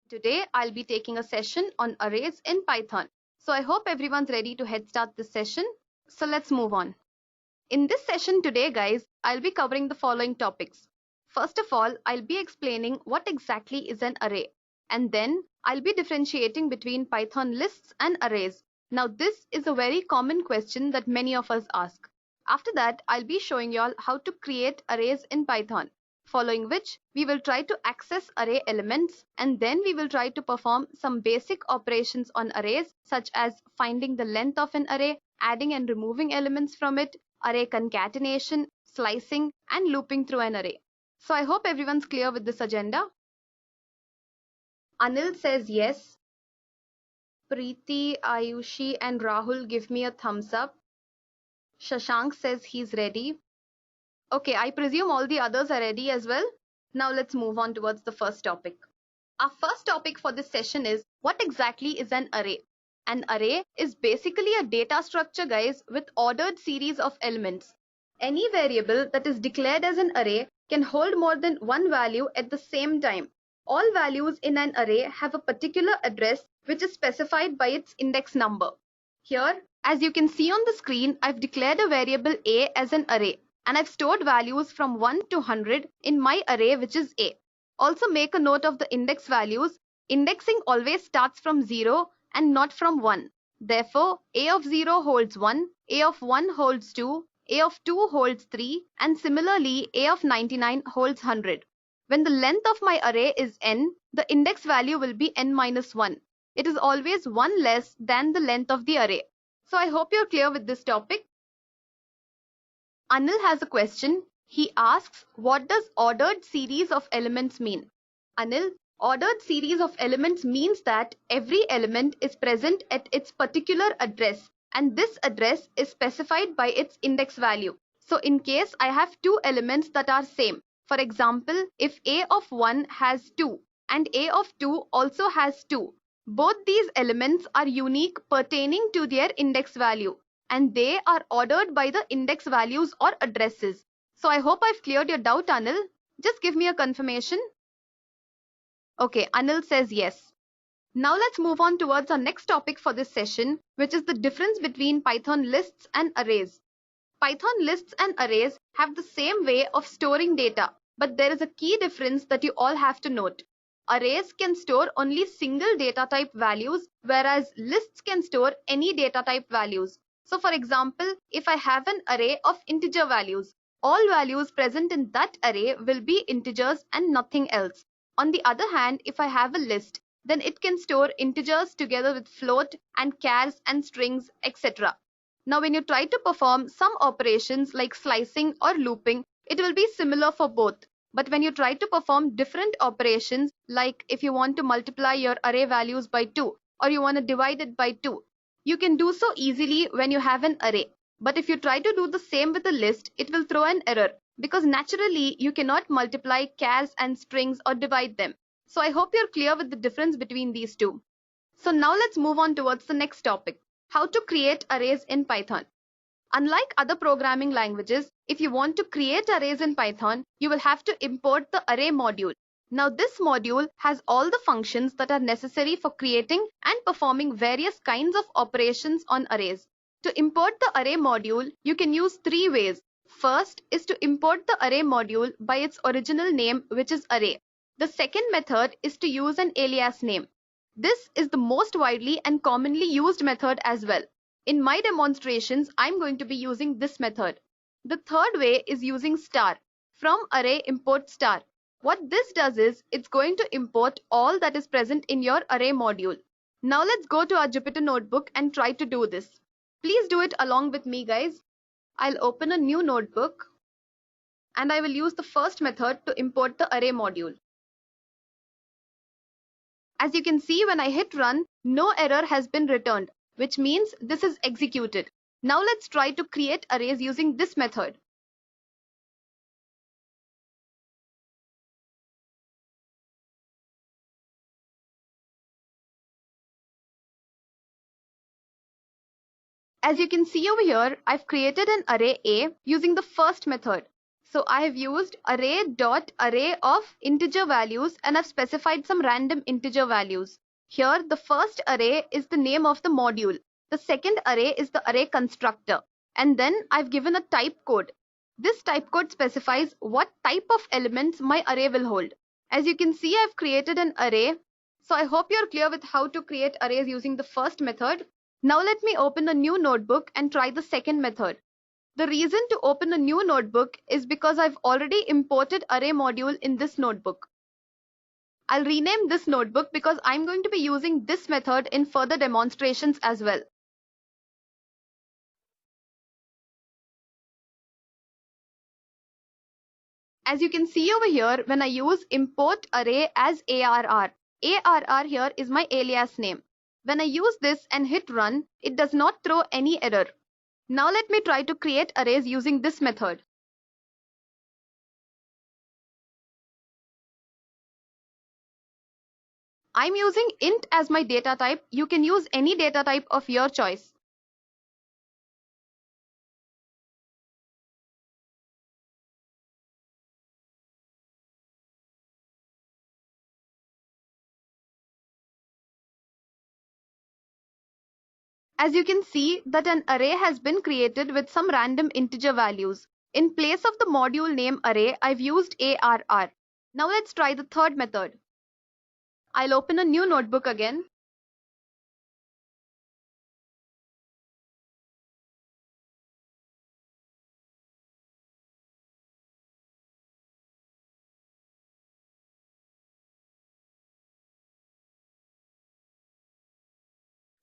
Today, I'll be taking a session on arrays in Python. So I hope everyone's ready to head start this session. So let's move on. In this session today, guys, I'll be covering the following topics. First of all, I'll be explaining what exactly is an array. And then I'll be differentiating between Python lists and arrays. Now, this is a very common question that many of us ask. After that, I'll be showing you all how to create arrays in Python, following which we will try to access array elements, and then we will try to perform some basic operations on arrays such as finding the length of an array, adding and removing elements from it, array concatenation, slicing, and looping through an array. So I hope everyone's clear with this agenda. Anil says yes. Preeti, Ayushi, and Rahul give me a thumbs up. Shashank says he's ready. Okay, I presume all the others are ready as well. Now let's move on towards the first topic. Our first topic for this session is what exactly is an array? An array is basically a data structure, guys, with ordered series of elements. Any variable that is declared as an array can hold more than one value at the same time. All values in an array have a particular address which is specified by its index number. Here, as you can see on the screen, I've declared a variable a as an array, and I've stored values from 1 to 100 in my array, which is a. Also make a note of the index values. Indexing always starts from 0 and not from 1. Therefore, a of 0 holds 1, a of 1 holds 2, a of 2 holds 3, and similarly a of 99 holds 100. When the length of my array is n, the index value will be n minus 1. It is always 1 less than the length of the array. So I hope you're clear with this topic. Anil has a question. He asks, what does ordered series of elements mean? Anil, ordered series of elements means that every element is present at its particular address, and this address is specified by its index value. So in case I have two elements that are same, for example, if a of 1 has 2 and a of 2 also has 2, both these elements are unique pertaining to their index value, and they are ordered by the index values or addresses. So I hope I've cleared your doubt, Anil. Just give me a confirmation. Okay, Anil says yes. Now let's move on towards our next topic for this session, which is the difference between Python lists and arrays. Python lists and arrays have the same way of storing data, but there is a key difference that you all have to note. Arrays can store only single data type values, whereas lists can store any data type values. So for example, if I have an array of integer values, all values present in that array will be integers and nothing else. On the other hand, if I have a list, then it can store integers together with float and chars and strings, etc. Now when you try to perform some operations like slicing or looping, it will be similar for both. But when you try to perform different operations, like if you want to multiply your array values by 2 or you want to divide it by 2, you can do so easily when you have an array. But if you try to do the same with a list, it will throw an error because naturally you cannot multiply chars and strings or divide them. So I hope you're clear with the difference between these two. So now let's move on towards the next topic, how to create arrays in Python. Unlike other programming languages, if you want to create arrays in Python, you will have to import the array module. Now this module has all the functions that are necessary for creating and performing various kinds of operations on arrays. To import the array module, you can use three ways. First is to import the array module by its original name, which is array. The second method is to use an alias name. This is the most widely and commonly used method as well. In my demonstrations, I'm going to be using this method. The third way is using star. From array import star. What this does is it's going to import all that is present in your array module. Now let's go to our Jupyter notebook and try to do this. Please do it along with me, guys. I'll open a new notebook and I will use the first method to import the array module. As you can see, when I hit run, no error has been returned, which means this is executed. Now let's try to create arrays using this method. As you can see over here, I've created an array A using the first method. So I have used array of integer values and I've specified some random integer values. Here the first array is the name of the module. The second array is the array constructor. And then I've given a type code. This type code specifies what type of elements my array will hold. As you can see, I've created an array. So I hope you're clear with how to create arrays using the first method. Now let me open a new notebook and try the second method. The reason to open a new notebook is because I've already imported array module in this notebook. I'll rename this notebook because I'm going to be using this method in further demonstrations as well. As you can see over here, when I use import array as ARR here is my alias name. When I use this and hit run, it does not throw any error. Now let me try to create arrays using this method. I'm using int as my data type. You can use any data type of your choice. As you can see that an array has been created with some random integer values. In place of the module name array, I've used ARR. Now let's try the third method. I'll open a new notebook again.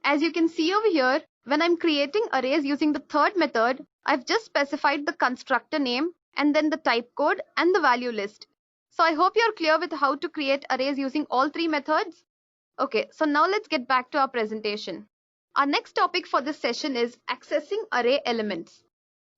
As you can see over here, when I'm creating arrays using the third method, I've just specified the constructor name and then the type code and the value list. So I hope you're clear with how to create arrays using all three methods. Okay, so now let's get back to our presentation. Our next topic for this session is accessing array elements.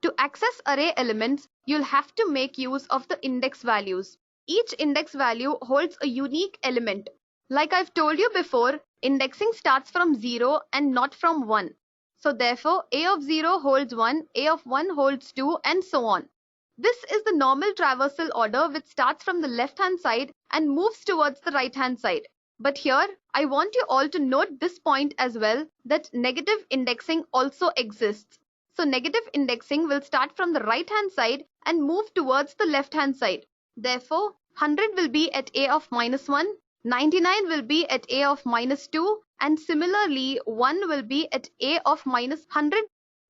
To access array elements, you'll have to make use of the index values. Each index value holds a unique element. Like I've told you before, indexing starts from 0 and not from 1. So therefore, a of 0 holds 1, a of 1 holds 2, and so on. This is the normal traversal order which starts from the left-hand side and moves towards the right-hand side. But here, I want you all to note this point as well, that negative indexing also exists. So negative indexing will start from the right-hand side and move towards the left-hand side. Therefore, 100 will be at a of -1, 99 will be at a of -2, and similarly 1 will be at a of -100.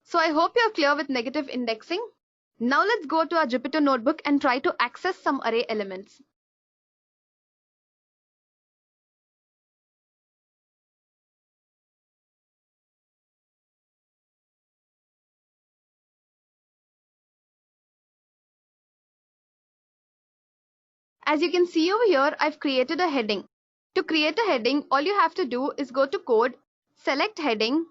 So I hope you're clear with negative indexing. Now let's go to our Jupyter notebook and try to access some array elements. As you can see over here, I've created a heading. To create a heading, all you have to do is go to code, select heading,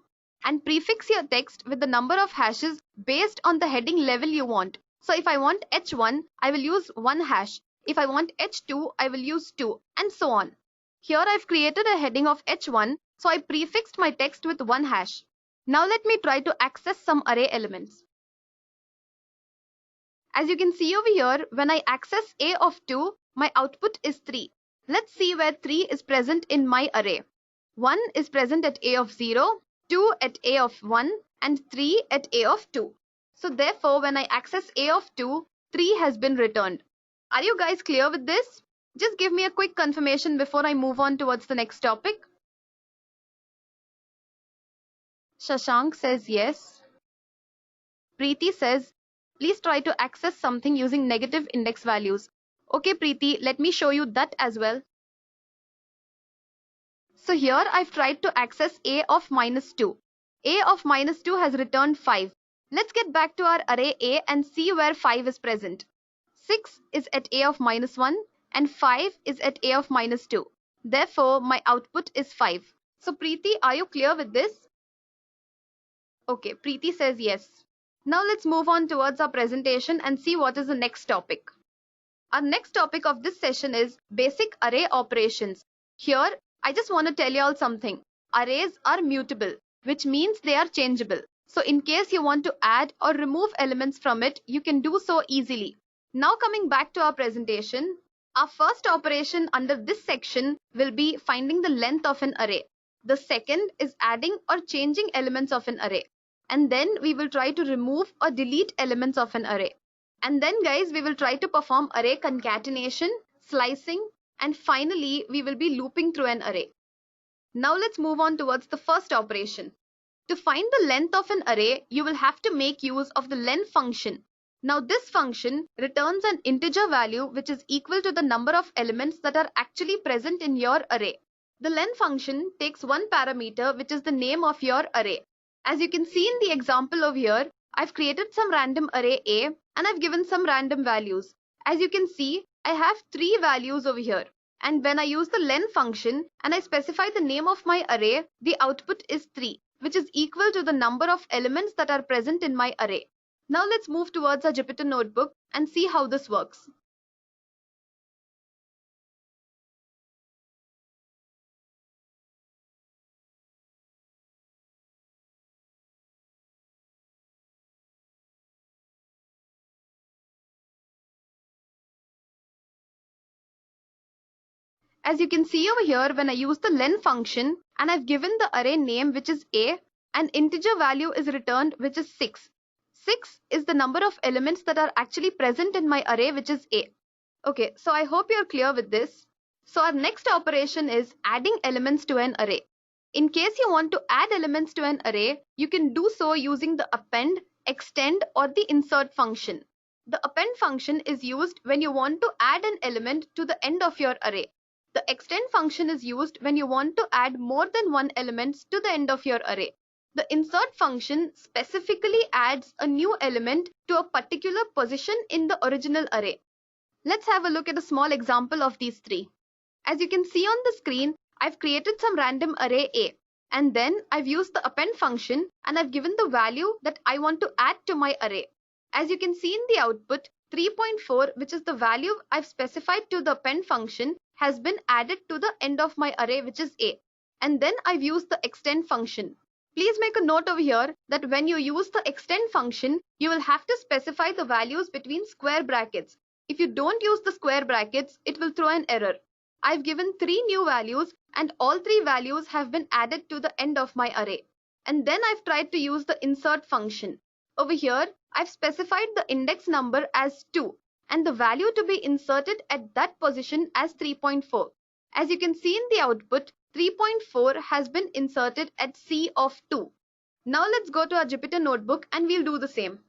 and prefix your text with the number of hashes based on the heading level you want. So if I want h1, I will use 1 hash. If I want h2, I will use 2, and so on. Here I've created a heading of h1, so I prefixed my text with 1 hash. Now let me try to access some array elements. As you can see over here, when I access a of 2, my output is 3. Let's see where 3 is present in my array. 1 is present at a of 0, 2 at a of 1, and 3 at a of 2. So therefore, when I access a of 2, 3 has been returned. Are you guys clear with this? Just give me a quick confirmation before I move on towards the next topic. Shashank says yes. Preeti says, please try to access something using negative index values. Okay, Preeti, let me show you that as well. So here I've tried to access a of -2. A of -2 has returned 5. Let's get back to our array A and see where 5 is present. 6 is at a of -1 and 5 is at a of -2. Therefore, my output is 5. So Preeti, are you clear with this? Okay, Preeti says yes. Now let's move on towards our presentation and see what is the next topic. Our next topic of this session is basic array operations. Here, I just want to tell you all something. Arrays are mutable, which means they are changeable. So in case you want to add or remove elements from it, you can do so easily. Now coming back to our presentation, our first operation under this section will be finding the length of an array. The second is adding or changing elements of an array. And then we will try to remove or delete elements of an array. And then guys, we will try to perform array concatenation, slicing, and finally we will be looping through an array. Now let's move on towards the first operation. To find the length of an array, you will have to make use of the len function. Now this function returns an integer value which is equal to the number of elements that are actually present in your array. The len function takes one parameter which is the name of your array. As you can see in the example over here, I've created some random array A and I've given some random values. As you can see, I have 3 values over here. And when I use the len function and I specify the name of my array, the output is 3, which is equal to the number of elements that are present in my array. Now let's move towards our Jupyter notebook and see how this works. As you can see over here, when I use the len function and I've given the array name which is A, an integer value is returned which is 6. 6 is the number of elements that are actually present in my array which is A. Okay, so I hope you're clear with this. So our next operation is adding elements to an array. In case you want to add elements to an array, you can do so using the append, extend, or the insert function. The append function is used when you want to add an element to the end of your array. The extend function is used when you want to add more than one element to the end of your array. The insert function specifically adds a new element to a particular position in the original array. Let's have a look at a small example of these three. As you can see on the screen, I've created some random array A, and then I've used the append function and I've given the value that I want to add to my array. As you can see in the output, 3.4, which is the value I've specified to the append function, has been added to the end of my array which is A. And then I've used the extend function. Please make a note over here that when you use the extend function, you will have to specify the values between square brackets. If you don't use the square brackets, it will throw an error. I've given 3 new values and all 3 values have been added to the end of my array. And then I've tried to use the insert function. Over here, I've specified the index number as 2 and the value to be inserted at that position as 3.4. As you can see in the output, 3.4 has been inserted at C of 2. Now let's go to our Jupyter notebook and we'll do the same.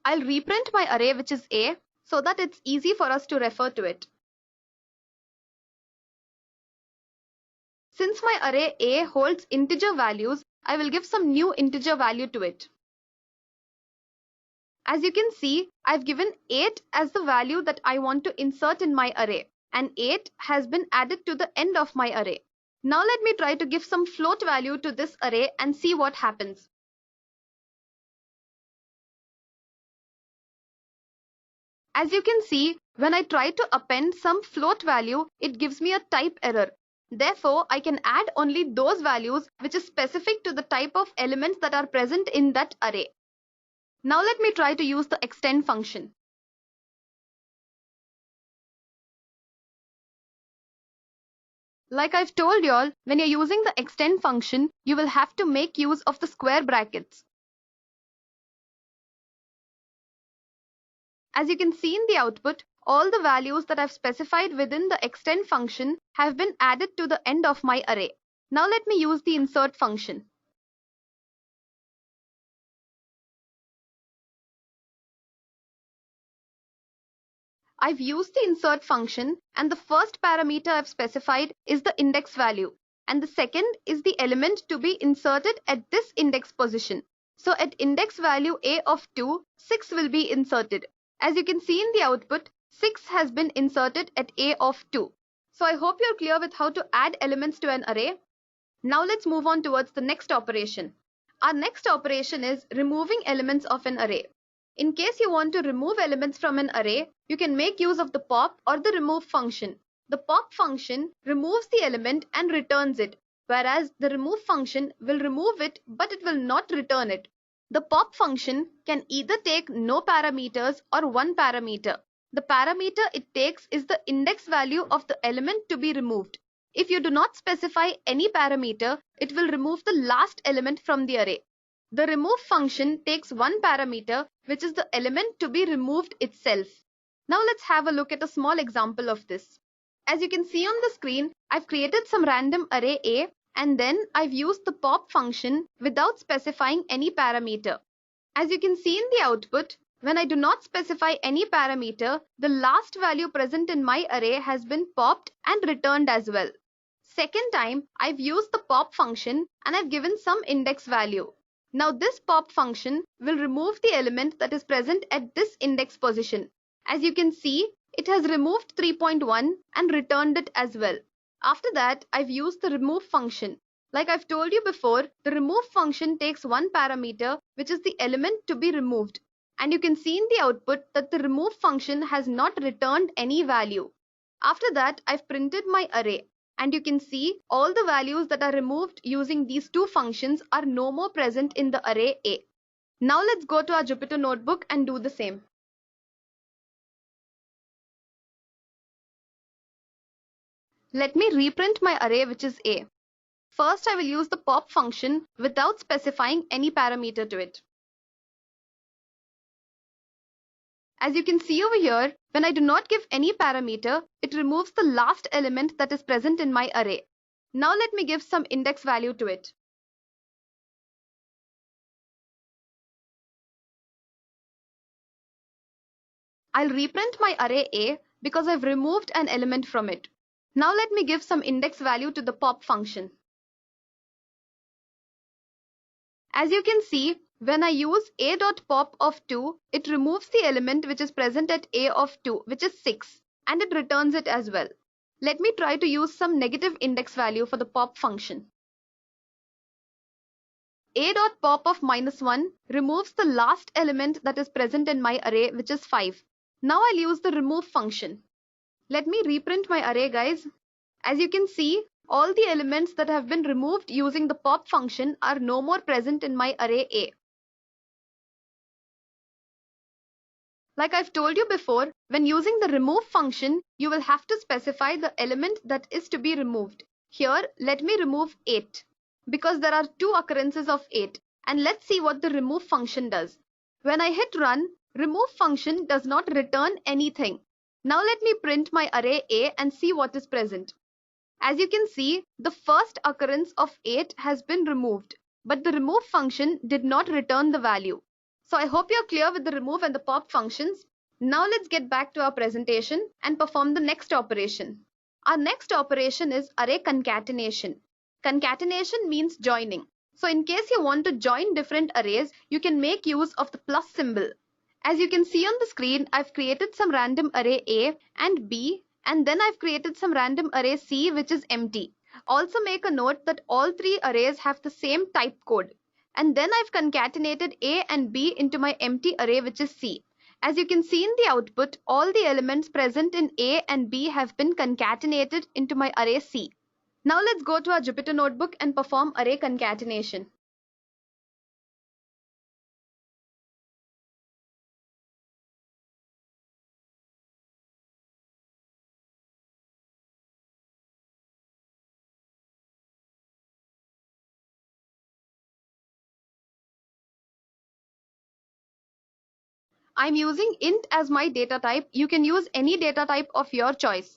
I'll reprint my array which is A so that it's easy for us to refer to it. Since my array A holds integer values, I will give some new integer value to it. As you can see, I've given 8 as the value that I want to insert in my array, and 8 has been added to the end of my array. Now let me try to give some float value to this array and see what happens. As you can see, when I try to append some float value, it gives me a type error. Therefore, I can add only those values which is specific to the type of elements that are present in that array. Now let me try to use the extend function. Like I've told you all, when you're using the extend function, you will have to make use of the square brackets. As you can see in the output, all the values that I've specified within the extend function have been added to the end of my array. Now let me use the insert function. I've used the insert function and the first parameter I've specified is the index value and the second is the element to be inserted at this index position. So at index value A of 2, 6 will be inserted. As you can see in the output, 6 has been inserted at A of 2. So I hope you're clear with how to add elements to an array. Now let's move on towards the next operation. Our next operation is removing elements of an array. In case you want to remove elements from an array, you can make use of the pop or the remove function. The pop function removes the element and returns it, whereas the remove function will remove it but it will not return it. The pop function can either take no parameters or one parameter. The parameter it takes is the index value of the element to be removed. If you do not specify any parameter, it will remove the last element from the array. The remove function takes one parameter, which is the element to be removed itself. Now let's have a look at a small example of this. As you can see on the screen, I've created some random array A and then I've used the pop function without specifying any parameter. As you can see in the output, when I do not specify any parameter, the last value present in my array has been popped and returned as well. Second time, I've used the pop function and I've given some index value. Now this pop function will remove the element that is present at this index position. As you can see, it has removed 3.1 and returned it as well. After that, I've used the remove function. Like I've told you before, the remove function takes one parameter, which is the element to be removed. And you can see in the output that the remove function has not returned any value. After that, I've printed my array. And you can see all the values that are removed using these two functions are no more present in the array A. Now let's go to our Jupyter notebook and do the same. Let me reprint my array, which is A. First, I will use the pop function without specifying any parameter to it. As you can see over here, when I do not give any parameter, it removes the last element that is present in my array. Now let me give some index value to it. I'll reprint my array A because I've removed an element from it. Now let me give some index value to the pop function. As you can see, when I use a.pop of 2, it removes the element which is present at a of 2, which is 6, and it returns it as well. Let me try to use some negative index value for the pop function. a.pop of -1 removes the last element that is present in my array, which is 5. Now I'll use the remove function. Let me reprint my array, guys. As you can see, all the elements that have been removed using the pop function are no more present in my array A. Like I've told you before, when using the remove function, you will have to specify the element that is to be removed. Here, let me remove 8 because there are two occurrences of 8, and let's see what the remove function does. When I hit run, remove function does not return anything. Now let me print my array A and see what is present. As you can see, the first occurrence of 8 has been removed, but the remove function did not return the value. So I hope you're clear with the remove and the pop functions. Now let's get back to our presentation and perform the next operation. Our next operation is array concatenation. Concatenation means joining. So in case you want to join different arrays, you can make use of the plus symbol. As you can see on the screen, I've created some random array A and B, and then I've created some random array C, which is empty. Also make a note that all three arrays have the same type code. And then I've concatenated A and B into my empty array, which is C. As you can see in the output, all the elements present in A and B have been concatenated into my array C. Now let's go to our Jupyter notebook and perform array concatenation. I'm using int as my data type. You can use any data type of your choice.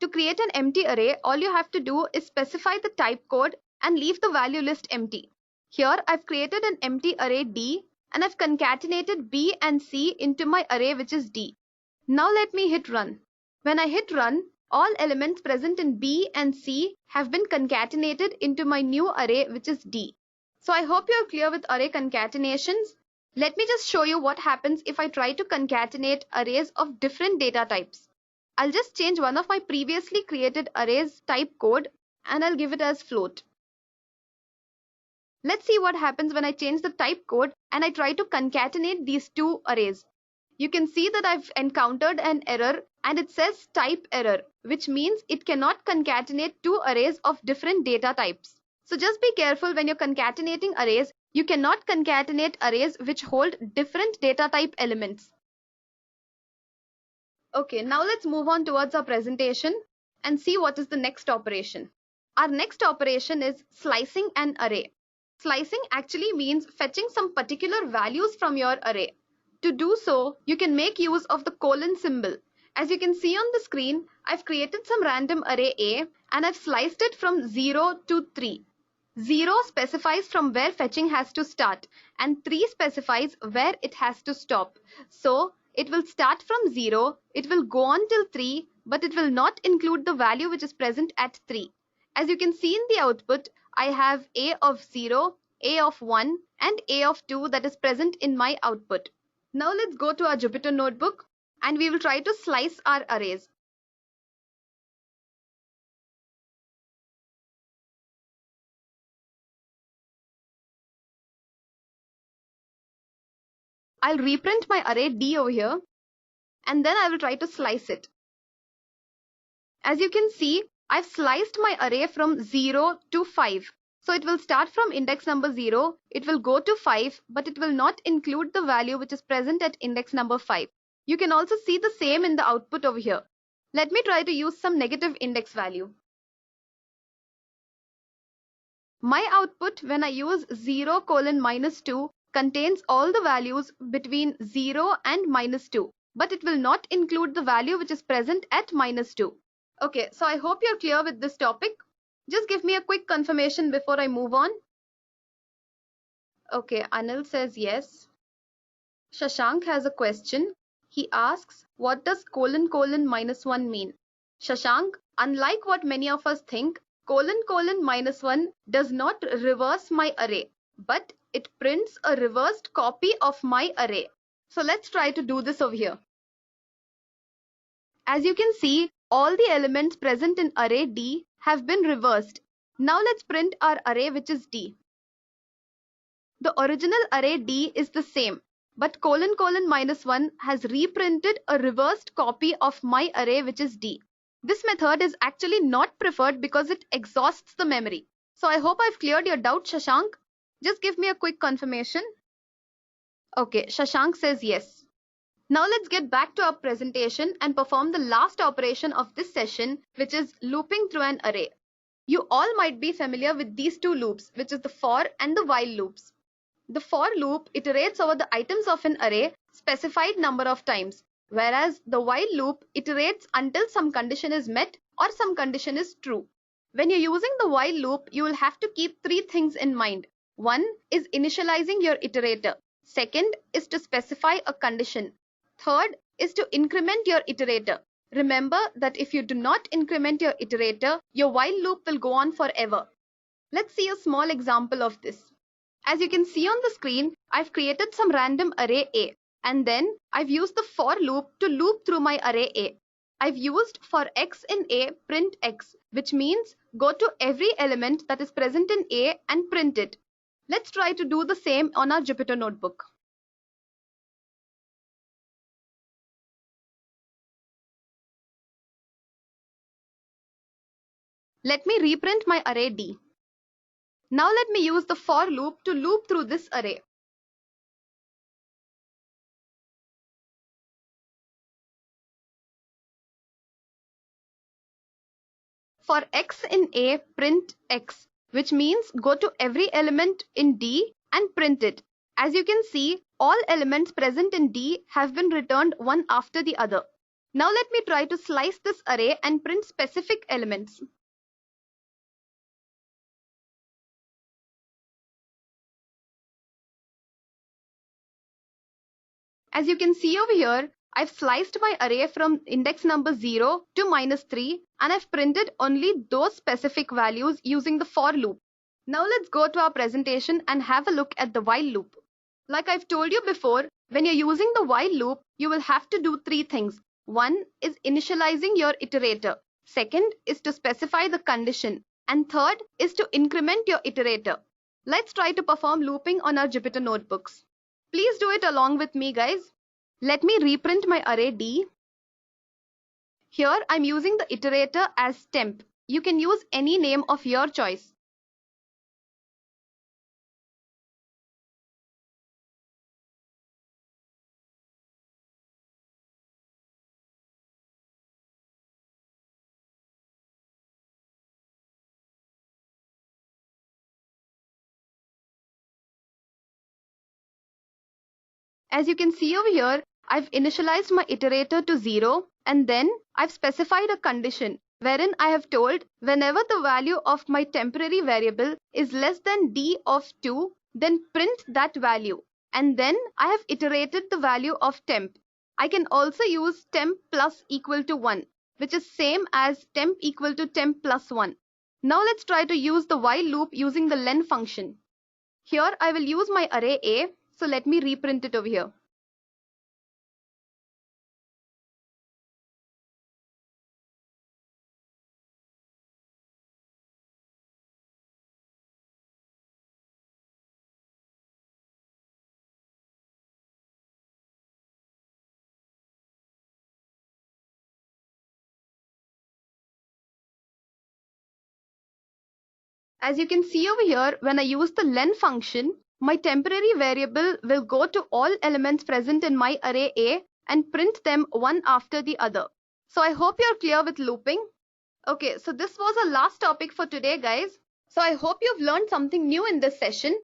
To create an empty array, all you have to do is specify the type code and leave the value list empty. Here I've created an empty array D and I've concatenated B and C into my array, which is D. Now let me hit run. When I hit run, all elements present in B and C have been concatenated into my new array, which is D. So I hope you're clear with array concatenations. Let me just show you what happens if I try to concatenate arrays of different data types. I'll just change one of my previously created arrays type code and I'll give it as float. Let's see what happens when I change the type code and I try to concatenate these two arrays. You can see that I've encountered an error and it says type error, which means it cannot concatenate two arrays of different data types. So just be careful when you're concatenating arrays. You cannot concatenate arrays which hold different data type elements. Okay, now let's move on towards our presentation and see what is the next operation. Our next operation is slicing an array. Slicing actually means fetching some particular values from your array. To do so, you can make use of the colon symbol. As you can see on the screen, I've created some random array A and I've sliced it from 0 to 3. 0 specifies from where fetching has to start and 3 specifies where it has to stop. So, it will start from 0, it will go on till 3, but it will not include the value which is present at 3. As you can see in the output, I have A of 0, A of 1 and A of 2 that is present in my output. Now let's go to our Jupyter notebook and we will try to slice our arrays. I'll reprint my array D over here and then I will try to slice it. As you can see, I've sliced my array from 0 to 5. So it will start from index number 0, it will go to 5, but it will not include the value which is present at index number 5. You can also see the same in the output over here. Let me try to use some negative index value. My output when I use 0 colon minus 2 contains all the values between 0 and minus 2, but it will not include the value which is present at minus 2. Okay, so I hope you're clear with this topic. Just give me a quick confirmation before I move on. Okay, Anil says yes. Shashank has a question. He asks, what does colon colon minus 1 mean? Shashank, unlike what many of us think, colon colon minus 1 does not reverse my array, but it prints a reversed copy of my array. So let's try to do this over here. As you can see, all the elements present in array D have been reversed. Now let's print our array which is D. The original array D is the same, but colon colon minus 1 has reprinted a reversed copy of my array which is D. This method is actually not preferred because it exhausts the memory. So I hope I've cleared your doubt, Shashank. Just give me a quick confirmation. Okay, Shashank says yes. Now let's get back to our presentation and perform the last operation of this session, which is looping through an array. You all might be familiar with these two loops, which is the for and the while loops. The for loop iterates over the items of an array specified number of times, whereas the while loop iterates until some condition is met or some condition is true. When you're using the while loop, you will have to keep three things in mind. One is initializing your iterator. Second is to specify a condition. Third is to increment your iterator. Remember that if you do not increment your iterator, your while loop will go on forever. Let's see a small example of this. As you can see on the screen, I've created some random array A and then I've used the for loop to loop through my array A. I've used for x in A print x, which means go to every element that is present in A and print it. Let's try to do the same on our Jupyter notebook. Let me reprint my array D. Now let me use the for loop to loop through this array. For x in A, print x, which means go to every element in D and print it. As you can see, all elements present in D have been returned one after the other. Now let me try to slice this array and print specific elements. As you can see over here, I've sliced my array from index number 0 to -3 and I've printed only those specific values using the for loop. Now let's go to our presentation and have a look at the while loop. Like I've told you before, when you're using the while loop, you will have to do three things. One is initializing your iterator. Second is to specify the condition. And third is to increment your iterator. Let's try to perform looping on our Jupyter notebooks. Please do it along with me, guys. Let me reprint my array D. Here I'm using the iterator as temp. You can use any name of your choice. As you can see over here, I've initialized my iterator to 0 and then I've specified a condition wherein I have told whenever the value of my temporary variable is less than d of 2, then print that value. And then I have iterated the value of temp. I can also use temp plus equal to 1, which is same as temp equal to temp plus 1. Now let's try to use the while loop using the len function. Here I will use my array A. So let me reprint it over here. As you can see over here, when I use the len function, my temporary variable will go to all elements present in my array A and print them one after the other. So I hope you're clear with looping. Okay, so this was our last topic for today, guys. So I hope you've learned something new in this session.